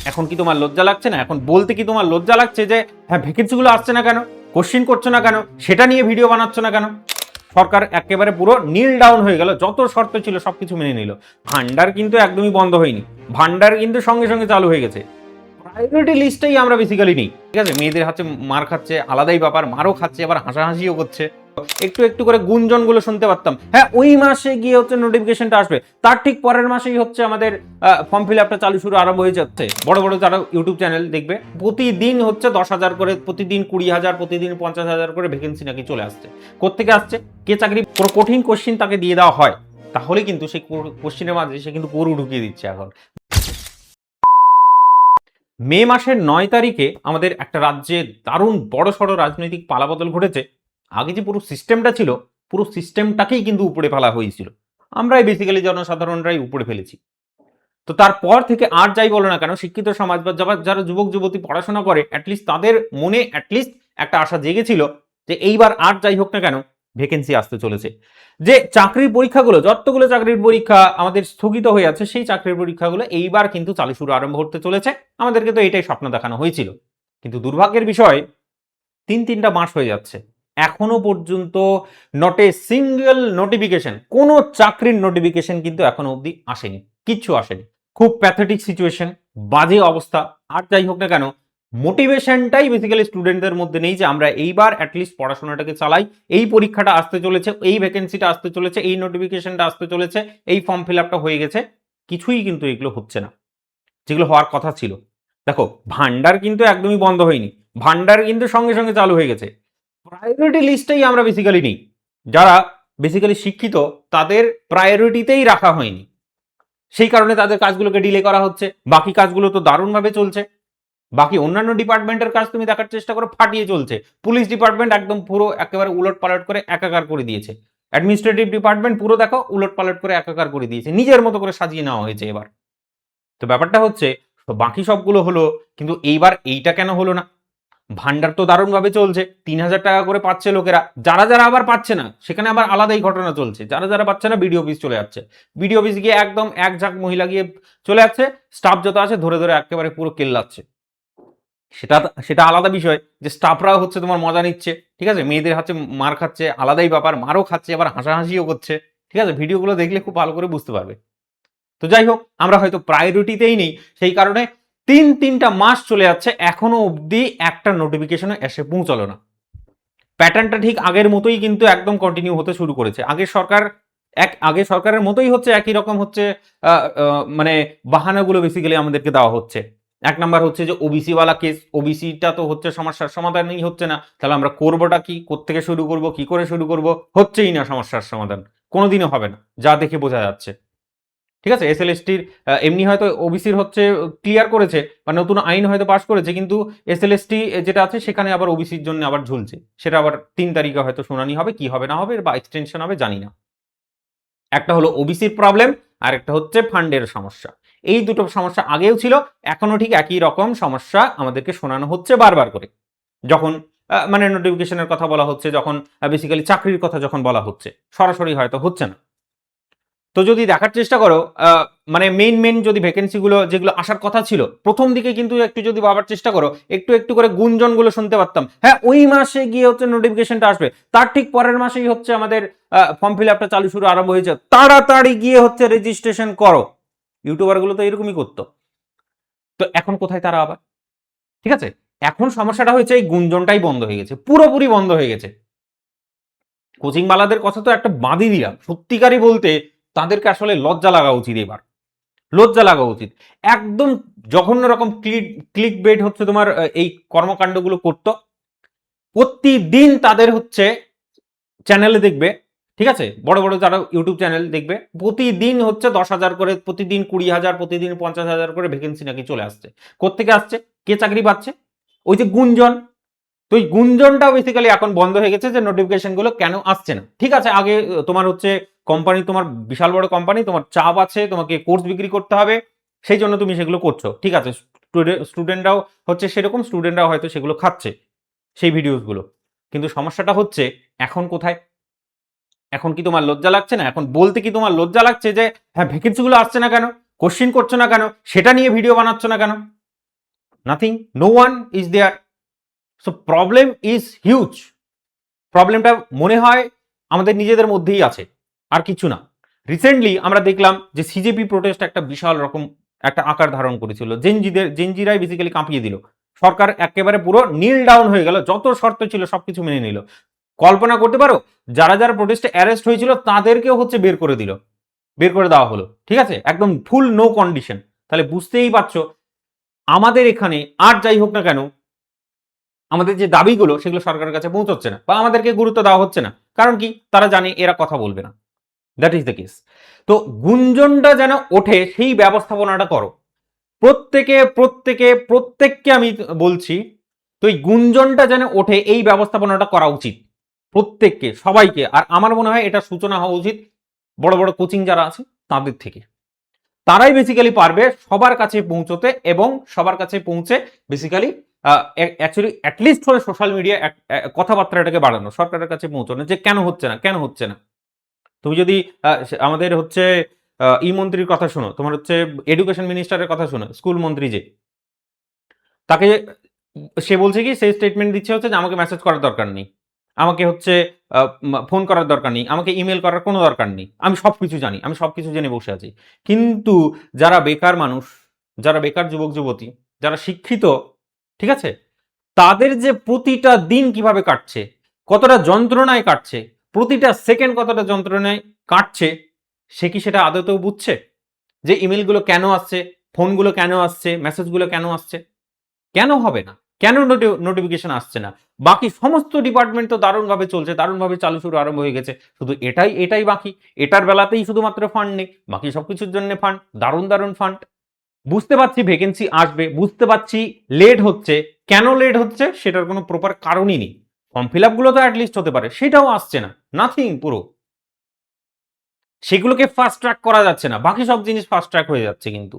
এখন কি তোমার লজ্জা লাগছে না? এখন বলতে কি তোমার লজ্জা লাগছে যে হ্যাঁ ভ্যাকেন্সিগুলো আসছে না কেন, কোশ্চিন করছো না কেন, সেটা নিয়ে ভিডিও বানাচ্ছ না কেন? সরকার একেবারে পুরো নীল ডাউন হয়ে গেল, যত শর্ত ছিল সবকিছু মেনে নিল। ভান্ডার কিন্তু একদমই বন্ধ হয়নি, ভান্ডার কিন্তু সঙ্গে সঙ্গে চালু হয়ে গেছে। প্রায়োরিটি লিস্টেই আমরা বেসিক্যালি নেই, ঠিক আছে? মেয়েদের হাতে মার খাচ্ছে আলাদাই ব্যাপার, মারও খাচ্ছে আবার হাসাহাসিও করছে। একটু একটু করে গুঞ্জনগুলো শুনতে পারতাম, হ্যাঁ ওই মাসে গিয়ে হচ্ছে নোটিফিকেশনটা আসবে, তার ঠিক পরের মাসেই হচ্ছে আমাদের ফর্ম ফিল আপটা চালু শুরু আরম্ভ হয়ে যাচ্ছে। বড় বড় যারা ইউটিউব চ্যানেল দেখবে প্রতিদিন হচ্ছে 10,000 করে, প্রতিদিন 20,000, প্রতিদিন 50,000 করে ভ্যাকেন্সি নাকি চলে আসছে। কোত্থেকে আসছে? কে চাকরি পুরো কঠিন কোশ্চিন তাকে দিয়ে দেওয়া হয়, তাহলে কিন্তু সেই কোশ্চিনের মাঝে সে কিন্তু গরু ঢুকিয়ে দিচ্ছে। এখন মে মাসের 9 তারিখে আমাদের একটা রাজ্যে দারুণ বড় সড়ো রাজনৈতিক পালাবদল ঘটেছে। আগে যে পুরো সিস্টেমটা ছিল, পুরো সিস্টেমটাকেই কিন্তু উপরে ফেলা হয়েছিল, আমরাই বেসিক্যালি জনসাধারণরাই উপরে ফেলেছি। তো তারপর থেকে আর যাই বলো না কেন, শিক্ষিত সমাজ বা যারা যুবক যুবতী পড়াশোনা করে অ্যাটলিস্ট তাদের মনে অ্যাটলিস্ট একটা আশা জেগেছিল যে এইবার আর যাই হোক না কেন ভ্যাকেন্সি আসতে চলেছে। যে চাকরির পরীক্ষাগুলো, যতগুলো চাকরির পরীক্ষা আমাদের স্থগিত হয়ে আছে, সেই চাকরির পরীক্ষাগুলো এইবার কিন্তু চালু শুরু আরম্ভ হতে চলেছে। আমাদেরকে তো এটাই স্বপ্ন দেখানো হয়েছিল, কিন্তু দুর্ভাগ্যের বিষয় 3-3টা মাস হয়ে যাচ্ছে, এখনো পর্যন্ত নট এ সিঙ্গেল নোটিফিকেশন, কোনো চাকরির নোটিফিকেশন কিন্তু এখনো অবধি আসেনি, কিচ্ছু আসেনি। খুব প্যাথেটিক সিচুয়েশন, বাজে অবস্থা। আর যাই হোক না কেন, মোটিভেশনটাই বেসিক্যালি স্টুডেন্টদের মধ্যে নেই যে আমরা এইবার অ্যাটলিস্ট পড়াশোনাটাকে চালাই, এই পরীক্ষাটা আসতে চলেছে, এই ভ্যাকেন্সিটা আসতে চলেছে, এই নোটিফিকেশনটা আসতে চলেছে, এই ফর্ম ফিল আপটা হয়ে গেছে। কিছুই কিন্তু এগুলো হচ্ছে না, যেগুলো হওয়ার কথা ছিল। দেখো ভান্ডার কিন্তু একদমই বন্ধ হয়নি, ভান্ডার কিন্তু সঙ্গে সঙ্গে চালু হয়ে গেছে। প্রায়োরিটি লিস্টেই আমরা বেসিক্যালি নেই, যারা বেসিক্যালি শিক্ষিত তাদের প্রায়োরিটিতেই রাখা হয়নি, সেই কারণে তাদের কাজগুলোকে ডিলে করা হচ্ছে। বাকি কাজগুলো তো দারুণভাবে চলছে, বাকি অন্যান্য ডিপার্টমেন্টের কাজ তুমি দেখার চেষ্টা করো, ফাটিয়ে চলছে। পুলিশ ডিপার্টমেন্ট একদম পুরো একেবারে উলট পালট করে একাকার করে দিয়েছে, অ্যাডমিনিস্ট্রেটিভ ডিপার্টমেন্ট পুরো দেখো উলট পালট করে একাকার করে দিয়েছে, নিজের মতো করে সাজিয়ে নেওয়া হয়েছে এবার। তো ব্যাপারটা হচ্ছে বাকি সবগুলো হলো, কিন্তু এইবার এইটা কেন হলো না? ভান্ডার তো দারুণভাবে চলছে, 3,000 টাকা করে পাচ্ছে লোকেরা, যারা যারা আবার পাচ্ছে না সেখানে আবার আলাদাই ঘটনা চলছে। যারা যারা পাচ্ছে না বিডিও অফিস চলে যাচ্ছে, বিডিও অফিস গিয়ে একদম এক ঝাঁক মহিলা গিয়ে চলে যাচ্ছে, স্টাফ যত আছে ধরে ধরে একেবারে পুরো কেল্লাচ্ছে। সেটা সেটা আলাদা বিষয় যে স্টাফরাও হচ্ছে তোমার মজা নিচ্ছে, ঠিক আছে? মেয়েদের হাতে মার খাচ্ছে আলাদাই ব্যাপার, মারও খাচ্ছে আবার হাসাহাসিও করছে, ঠিক আছে? ভিডিওগুলো দেখলে খুব ভালো করে বুঝতে পারবে। তো যাই হোক, আমরা হয়তো প্রায়োরিটিতেই নেই, সেই কারণে 3-3টা মাস চলে যাচ্ছে, এখনো অবধি একটা নোটিফিকেশনে এসে পৌঁছালো না। প্যাটার্নটা ঠিক আগের মতোই কিন্তু একদম কন্টিনিউ হতে শুরু করেছে। আগের সরকারের মতোই হচ্ছে, একই রকম হচ্ছে মানে বাহানাগুলো বেসিক্যালি আমাদেরকে দেওয়া হচ্ছে। এক নাম্বার হচ্ছে যে ওবিসি ওয়ালা কেস, ওবিসিটা তো হচ্ছে সমস্যার সমাধানই হচ্ছে না, তাহলে আমরা করবোটা কি, কোত্থেকে শুরু করব, কি করে শুরু করব? হচ্ছেই না সমস্যার সমাধান, কোনোদিনও হবে না, যা দেখে বোঝা যাচ্ছে। ঠিক আছে, এসএলএসটির এমনি হয়তো ওবিসির হচ্ছে ক্লিয়ার করেছে বা নতুন আইন হয়তো পাশ করেছে, কিন্তু এসএলএসটি যেটা আছে সেখানে আবার ওবিসির জন্য আবার ঝুলছে, সেটা আবার 3 তারিখে হয়তো শুনানি হবে, কি হবে না হবে বা এক্সটেনশন হবে জানি না। একটা হলো ওবিসির প্রবলেম, আর একটা হচ্ছে ফান্ডের সমস্যা। এই দুটো সমস্যা আগেও ছিল, এখনো ঠিক একই রকম সমস্যা আমাদেরকে শোনানো হচ্ছে বারবার করে। যখন মানে নোটিফিকেশনের কথা বলা হচ্ছে, যখন বেসিক্যালি চাকরির কথা যখন বলা হচ্ছে, সরাসরি হয়তো হচ্ছে না। তো যদি দেখার চেষ্টা করো মানে মেইন যদি ভ্যাকেন্সিগুলো যেগুলো আসার কথা ছিল প্রথম দিকে, কিন্তু একটু যদি ভাবার চেষ্টা করো, একটু একটু করে গুঞ্জনগুলো শুনতে পারতাম, হ্যাঁ ওই মাসে গিয়ে হচ্ছে নোটিফিকেশনটা আসবে, তার ঠিক পরের মাসেই হচ্ছে আমাদের ফর্ম ফিল আপটা চালু শুরু আরম্ভ হয়েছে, তাড়াতাড়ি গিয়ে হচ্ছে রেজিস্ট্রেশন করো। ইউটিউবারগুলো তো এরকমই করতো। তো এখন কোথায় তারা আবার? ঠিক আছে, এখন সমস্যাটা হয়েছে এই গুঞ্জনটাই বন্ধ হয়ে গেছে, পুরোপুরি বন্ধ হয়ে গেছে। কোচিং বালাদের কথা তো একটা বাদই দিলাম, সত্যিকারই বলতে তাদেরকে আসলে লজ্জা লাগা উচিত, এবার লজ্জা লাগা উচিত। একদম জঘন্য রকম ক্লিক বেট হচ্ছে তোমার এই কর্মকাণ্ডগুলো করতো। প্রতিদিন তাদের হচ্ছে চ্যানেলে দেখবে, ঠিক আছে, বড় বড় যারা ইউটিউব চ্যানেল দেখবে, প্রতিদিন হচ্ছে 10,000 করে, প্রতিদিন 20,000, প্রতিদিন 50,000 করে ভ্যাকেন্সি নাকি চলে আসছে। কোত্থেকে আসছে? কে চাকরি পাচ্ছে? ওই যে গুঞ্জন। তো এই গুঞ্জনটাও বেসিক্যালি এখন বন্ধ হয়ে গেছে যে নোটিফিকেশন গুলো কেন আসছে না। ঠিক আছে, আগে তোমার হচ্ছে কোম্পানি, তোমার বিশাল বড় কোম্পানি, তোমার চাপ আছে, তোমাকে কোর্স বিক্রি করতে হবে, সেই জন্য তুমি সেগুলো করছো, ঠিক আছে। স্টুডেন্টরাও হচ্ছে সেরকম, স্টুডেন্টরাও হয়তো সেগুলো খাচ্ছে সেই ভিডিওসগুলো, কিন্তু সমস্যাটা হচ্ছে এখন কোথায়? এখন কি তোমার লজ্জা লাগছে না? এখন বলতে কি তোমার লজ্জা লাগছে যে হ্যাঁ ভ্যাকেন্সিগুলো আসছে না কেন, কোশ্চিন করছো না কেন, সেটা নিয়ে ভিডিও বানাচ্ছ না কেন? Nothing, no one is there. So problem is huge. প্রবলেমটা মনে হয় আমাদের নিজেদের মধ্যেই আছে, আর কিছু না। রিসেন্টলি আমরা দেখলাম যে সিজেপি প্রোটেস্ট একটা বিশাল রকম একটা আকার ধারণ করেছিল, জেনজিরাই বেসিক্যালি কাঁপিয়ে দিল। সরকার একেবারে পুরো নীল ডাউন হয়ে গেল, যত শর্ত ছিল সবকিছু মেনে নিল। কল্পনা করতে পারো, যারা যারা প্রোটেস্টে অ্যারেস্ট হয়েছিল তাদেরকেও হচ্ছে বের করে দিল, বের করে দেওয়া হলো, ঠিক আছে, একদম ফুল নো কন্ডিশন। তাহলে বুঝতেই পারছো আমাদের এখানে আর যাই হোক না কেন, আমাদের যে দাবিগুলো সেগুলো সরকারের কাছে পৌঁছচ্ছে না, বা আমাদেরকে গুরুত্ব দেওয়া হচ্ছে না। কারণ কি, তারা জানে এরা কথা বলবে না। That is the case. তো গুঞ্জনটা যেন ওঠে সেই ব্যবস্থাপনাটা করো। প্রত্যেককে আমি বলছি, তো এই গুঞ্জনটা যেন ওঠে এই ব্যবস্থাপনাটা করা উচিত প্রত্যেককে, সবাইকে। আর আমার মনে হয় এটা সূচনা হওয়া উচিত বড় বড় কোচিং যারা আছে তাদের থেকে। তারাই বেসিক্যালি পারবে সবার কাছে পৌঁছতে, এবং সবার কাছে পৌঁছে বেসিক্যালি অ্যাকচুয়ালি অ্যাটলিস্ট হলে সোশ্যাল মিডিয়া কথাবার্তাটাকে বাড়ানো, সরকারের কাছে পৌঁছানো যে কেন হচ্ছে না, কেন হচ্ছে না। তুমি যদি আমাদের হচ্ছে ই মন্ত্রীর কথা শোনো, তোমার হচ্ছে এডুকেশন মিনিস্টারের কথা শোনো, স্কুল মন্ত্রী যে, তাকে সে বলছে কি, সেই স্টেটমেন্ট দিচ্ছে হচ্ছে যে আমাকে মেসেজ করার দরকার নেই, আমাকে হচ্ছে ফোন করার দরকার নেই, আমাকে ইমেল করার কোনো দরকার নেই, আমি সবকিছু জানি, আমি সবকিছু জেনে বসে আছি। কিন্তু যারা বেকার মানুষ, যারা বেকার যুবক যুবতী, যারা শিক্ষিত, ঠিক আছে, তাদের যে প্রতিটা দিন কিভাবে কাটছে, কতটা যন্ত্রণায় কাটছে, প্রতিটা সেকেন্ড কতটা যন্ত্রণায় কাটছে, সে কি সেটা আদতেও বুঝছে? যে ইমেলগুলো কেন আসছে, ফোনগুলো কেন আসছে, মেসেজগুলো কেন আসছে? কেন হবে না? কেন নোটিফিকেশন আসছে না? বাকি সমস্ত ডিপার্টমেন্ট তো দারুণভাবে চলছে, দারুণভাবে চালু শুরু আরম্ভ হয়ে গেছে, শুধু এটাই বাকি। এটার বেলাতেই শুধুমাত্র ফান্ড নেই, বাকি সবকিছুর জন্য ফান্ড, দারুণ দারুণ ফান্ড। বুঝতে পারছি ভ্যাকেন্সি আসবে, বুঝতে পারছি লেট হচ্ছে। কেন লেট হচ্ছে সেটার কোনো প্রপার কারণই নেই। ফর্ম ফিল আপগুলো তো অ্যাটলিস্ট হতে পারে, সেটাও আসছে না, নাথিং পুরো। সেগুলোকে ফাস্ট ট্র্যাক করা যাচ্ছে না, বাকি সব জিনিস ফাস্ট ট্র্যাক হয়ে যাচ্ছে কিন্তু।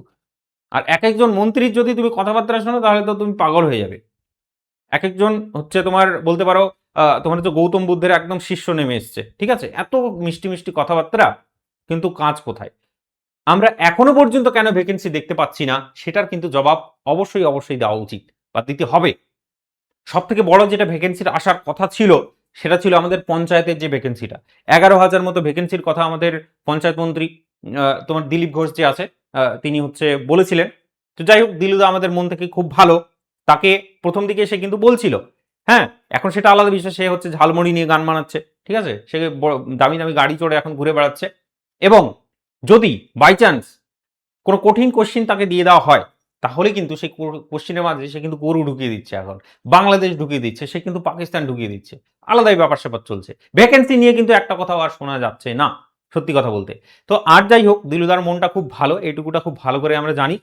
আর এক একজন মন্ত্রীর যদি তুমি কথাবার্তা শোনো তাহলে তো তুমি পাগল হয়ে যাবে। এক একজন হচ্ছে তোমার বলতে পারো তোমার হচ্ছে গৌতম বুদ্ধের একদম শিষ্য নেমে এসছে, ঠিক আছে, এত মিষ্টি মিষ্টি কথাবার্তা, কিন্তু কাজ কোথায়? আমরা এখনো পর্যন্ত কেন ভ্যাকেন্সি দেখতে পাচ্ছি না সেটার কিন্তু জবাব অবশ্যই অবশ্যই দেওয়া উচিত, বা দিতে হবে। সব থেকে বড় যেটা ভ্যাকেন্সির আসার কথা ছিল, সেটা ছিল আমাদের পঞ্চায়েতের যে ভ্যাকেন্সিটা। 11,000 মতো ভ্যাকেন্সির কথা আমাদের পঞ্চায়েত মন্ত্রী তোমার দিলীপ ঘোষ যে আছে, তিনি হচ্ছে বলেছিলেন। তো যাই হোক, দিলুদা আমাদের মন থেকে খুব ভালো, তাকে প্রথম দিকে সে কিন্তু বলছিল। হ্যাঁ, এখন সেটা আলাদা বিষয়, সে হচ্ছে ঝালমুড়ি নিয়ে গান বানাচ্ছে, ঠিক আছে, সে দামি দামি গাড়ি চড়ে এখন ঘুরে বেড়াচ্ছে। এবং যদি বাই চান্স কোনো কঠিন কোশ্চিন তাকে দিয়ে দেওয়া হয়, তাহলে কিন্তু সেই কোশ্চিনের মাঝে সে কিন্তু গরু ঢুকিয়ে দিচ্ছে, এখন বাংলাদেশ ঢুকিয়ে দিচ্ছে, সে কিন্তু পাকিস্তান ঢুকিয়ে দিচ্ছে, আলাদাই ব্যাপার স্যাপার চলছে। ভ্যাকেন্সি নিয়ে কিন্তু একটা কথাও আর শোনা যাচ্ছে না, সত্যি কথা বলতে। তো আর যাই হোক, দিলুদার মনটা খুব ভালো, এইটুকুটা খুব ভালো করে আমরা জানি।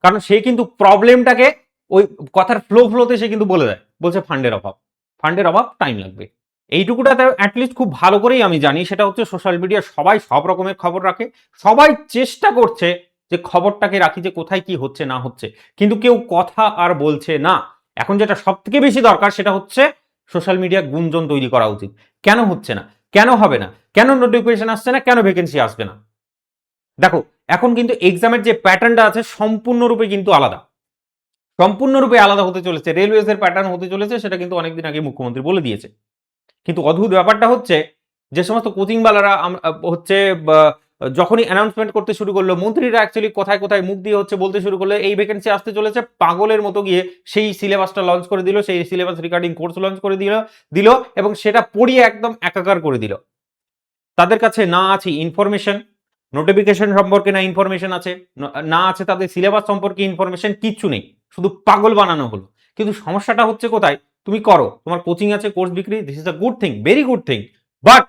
কারণ সে কিন্তু প্রবলেমটাকে ওই কথার ফ্লোতে সে কিন্তু বলে দেয়, বলছে ফান্ডের অভাব, ফান্ডের অভাব, টাইম লাগবে। এইটুকুটাতে অ্যাটলিস্ট খুব ভালো করেই আমি জানি, সেটা হচ্ছে সোশ্যাল মিডিয়া সবাই সব রকমের খবর রাখে, সবাই চেষ্টা করছে যে খবরটাকে রাখি যে কোথায় কি হচ্ছে না হচ্ছে, কিন্তু কেউ কথা আর বলছে না। এখন যেটা সব থেকে বেশি দরকার সেটা হচ্ছে সোশ্যাল মিডিয়া গুঞ্জন তৈরি করা উচিত। কেন হচ্ছে না, কেন হবে না, কেন নোটিফিকেশন আসছে না, কেন ভ্যাকেন্সি আসবে না? দেখো, এখন কিন্তু এক্সামের যে প্যাটার্নটা আছে সম্পূর্ণরূপে কিন্তু আলাদা, সম্পূর্ণরূপে আলাদা হতে চলেছে। রেলওয়েজ এর প্যাটার্ন হতে চলেছে, সেটা কিন্তু অনেকদিন আগে মুখ্যমন্ত্রী বলে দিয়েছে। কিন্তু অদ্ভুত ব্যাপারটা হচ্ছে, যে সমস্ত কোচিং বালারা হচ্ছে যখনই অ্যানাউন্সমেন্ট করতে শুরু করলো, মন্ত্রীরা অ্যাকচুয়ালি কোথায় কোথায় মুখ দিয়ে হচ্ছে বলতে শুরু করলো এই ভ্যাকেন্সি আসতে চলেছে, পাগলের মতো গিয়ে সেই সিলেবাসটা লঞ্চ করে দিল, সেই সিলেবাস রিগার্ডিং কোর্স লঞ্চ করে দিল এবং সেটা পড়িয়ে একদম একাকার করে দিল। তাদের কাছে না আছে ইনফরমেশন, নোটিফিকেশন সম্পর্কে না ইনফরমেশন আছে, না আছে তাদের সিলেবাস সম্পর্কে ইনফরমেশন, কিচ্ছু নেই, শুধু পাগল বানানো হলো। কিন্তু সমস্যাটা হচ্ছে কোথায়? তুমি করো, তোমার কোচিং আছে, কোর্স বিক্রি, this is a good thing, very good thing, but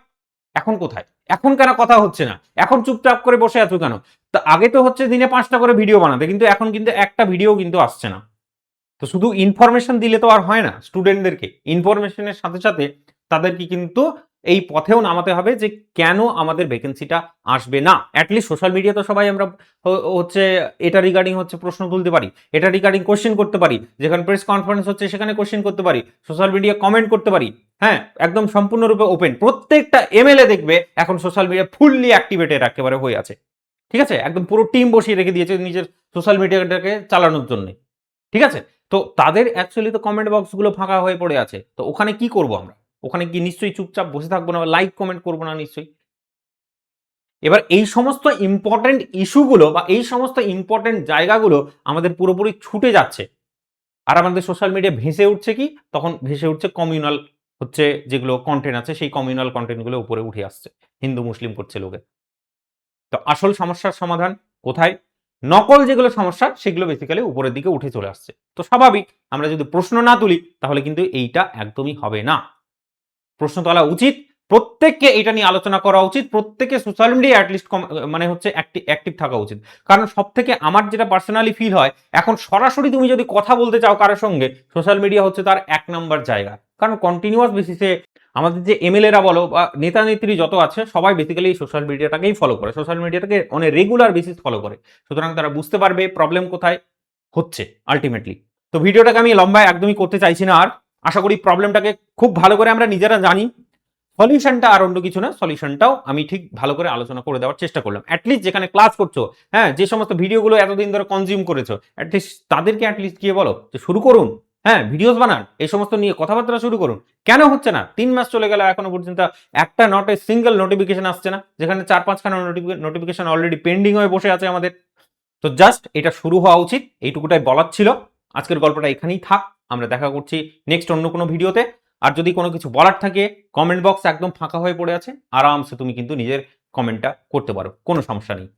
এখন কোথায়? এখন কেন কথা হচ্ছে না? এখন চুপচাপ করে বসে আছো কেন? তা আগে তো হচ্ছে দিনে 5টা করে ভিডিও বানাতে, কিন্তু এখন কিন্তু একটা ভিডিও কিন্তু আসছে না। তো শুধু ইনফরমেশন দিলে তো আর হয় না, স্টুডেন্টদেরকে ইনফরমেশনের সাথে সাথে তাদেরকে কিন্তু এই পথেও নামাতে হবে যে কেন আমাদের ভ্যাকেন্সিটা আসবে না। অ্যাটলিস্ট সোশ্যাল মিডিয়া তো সবাই আমরা হচ্ছে এটা রিগার্ডিং হচ্ছে প্রশ্ন তুলতে পারি, এটা রিগার্ডিং কোশ্চেন করতে পারি, যেখানে প্রেস কনফারেন্স হচ্ছে সেখানে কোশ্চেন করতে পারি, সোশ্যাল মিডিয়া কমেন্ট করতে পারি। হ্যাঁ, একদম সম্পূর্ণরূপে ওপেন, প্রত্যেকটা এমএলএ দেখবে এখন সোশ্যাল মিডিয়া ফুললি অ্যাক্টিভেটেড একেবারে হয়ে আছে, ঠিক আছে, একদম পুরো টিম বসিয়ে রেখে দিয়েছে নিজের সোশ্যাল মিডিয়াটাকে চালানোর জন্য, ঠিক আছে। তো তাদের অ্যাকচুয়ালি তো কমেন্ট বক্সগুলো ফাঁকা হয়ে পড়ে আছে, তো ওখানে কি করব আমরা? ওখানে কি নিশ্চয়ই চুপচাপ বসে থাকবো না, লাইক কমেন্ট করবো না নিশ্চয়ই। এবার এই সমস্ত ইম্পর্টেন্ট ইস্যুগুলো বা এই সমস্ত ইম্পর্টেন্ট জায়গাগুলো আমাদের পুরোপুরি ছুটে যাচ্ছে, আর আমাদের সোশ্যাল মিডিয়া ভেসে উঠছে কি, তখন ভেসে উঠছে কমিউনাল হচ্ছে যেগুলো কন্টেন্ট আছে, সেই কমিউনাল কন্টেন্টগুলো উপরে উঠে আসছে, হিন্দু মুসলিম করছে লোকে। তো আসল সমস্যার সমাধান কোথায়? নকল যেগুলো সমস্যা সেগুলো বেসিক্যালি উপরের দিকে উঠে চলে আসছে। তো স্বাভাবিক, আমরা যদি প্রশ্ন না তুলি তাহলে কিন্তু এইটা একদমই হবে না। প্রশ্ন তোলা উচিত, প্রত্যেককে এটা নিয়ে আলোচনা করা উচিত, প্রত্যেকে সোশ্যাল মিডিয়া অ্যাটলিস্ট মানে হচ্ছে অ্যাক্টিভ থাকা উচিত। কারণ সব থেকে আমার যেটা পার্সোনালি ফিল হয়, এখন সরাসরি তুমি যদি কথা বলতে চাও কারোর সঙ্গে, সোশ্যাল মিডিয়া হচ্ছে তার 1 নাম্বার জায়গা। কারণ কন্টিনিউয়াস বেসিসে আমাদের যে এমএলএরা বলো বা নেতা নেত্রী যত আছে সবাই বেসিক্যালি সোশ্যাল মিডিয়াটাকেই ফলো করে, সোশ্যাল মিডিয়াটাকে অনেক রেগুলার বেসিস ফলো করে। সুতরাং তারা বুঝতে পারবে প্রবলেম কোথায় হচ্ছে আলটিমেটলি। তো ভিডিওটাকে আমি লম্বায় একদমই করতে চাইছি না আর। আশা করি প্রবলেমটাকে খুব ভালো করে আমরা নিজেরা জানি, সলিউশনটা আর অন্য কিছু না, সলিউশনটাও আমি ঠিক ভালো করে আলোচনা করে দেওয়ার চেষ্টা করলাম। অ্যাটলিস্ট যেখানে ক্লাস করছো, হ্যাঁ, যে সমস্ত ভিডিওগুলো এতদিন ধরে কনজিউম করেছো, অ্যাটলিস্ট তাদেরকে অ্যাটলিস্ট গিয়ে বলো যে শুরু করুন, হ্যাঁ, ভিডিওস বানান, এই সমস্ত নিয়ে কথাবার্তা শুরু করুন। কেন হচ্ছে না? 3 মাস চলে গেল, এখনো পর্যন্ত একটা নট এ সিঙ্গেল নোটিফিকেশন আসছে না, যেখানে 4-5 খানা নোটিফিকেশন অলরেডি পেন্ডিং হয়ে বসে আছে আমাদের। তো জাস্ট এটা শুরু হওয়া উচিত, এইটুকুটাই বলার ছিল। আজকের গল্পটা এখানেই থাক, আমরা দেখা করছি নেক্সট অন্য কোনো ভিডিওতে। আর যদি কোনো কিছু বলার থাকে, কমেন্ট বক্স একদম ফাঁকা হয়ে পড়ে আছে, আরামসে তুমি কিন্তু নিজের কমেন্টটা করতে পারো, কোনো সমস্যা নেই।